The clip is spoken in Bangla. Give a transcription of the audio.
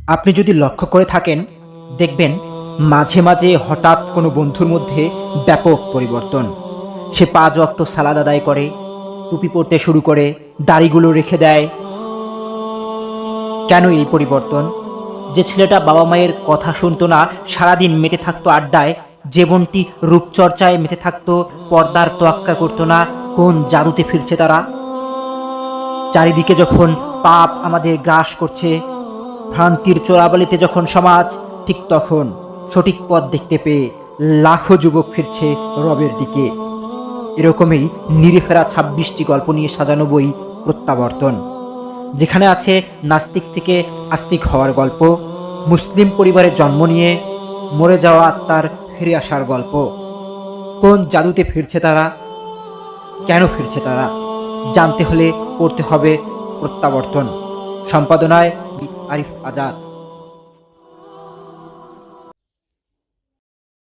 আপনি যদি লক্ষ্য করে থাকেন, দেখবেন মাঝে মাঝে হঠাৎ কোনো বন্ধুর মধ্যে ব্যাপক পরিবর্তন। সে ৫ ওয়াক্ত সালাদ আদায় করে, টুপি পরতে শুরু করে, দাড়িগুলো রেখে দেয়। কেন এই পরিবর্তন? যে ছেলেটা বাবা মায়ের কথা শুনতো না, সারাদিন মেতে থাকতো আড্ডায়, যে বোনটি রূপচর্চায় মেতে থাকতো, পর্দার তোয়াক্কা করতো না, কোন জাদুতে ফিরছে তারা? চারিদিকে যখন পাপ আমাদের গ্রাস করছে, ভ্রান্তির চোরাবালিতে যখন সমাজ, ঠিক তখন সঠিক পথ দেখতে পেয়ে লাখো যুবক ফিরছে রবের দিকে। এরকমই নিরে ফেরা ২৬টি গল্প নিয়ে সাজানো বই প্রত্যাবর্তন, যেখানে আছে নাস্তিক থেকে আস্তিক হওয়ার গল্প, মুসলিম পরিবারে জন্ম নিয়ে মরে যাওয়া আত্মার ফিরে আসার গল্প। কোন জাদুতে ফিরছে তারা? কেন ফিরছে তারা? জানতে হলে পড়তে হবে প্রত্যাবর্তন। সম্পাদনায় আরিফ আজাদ।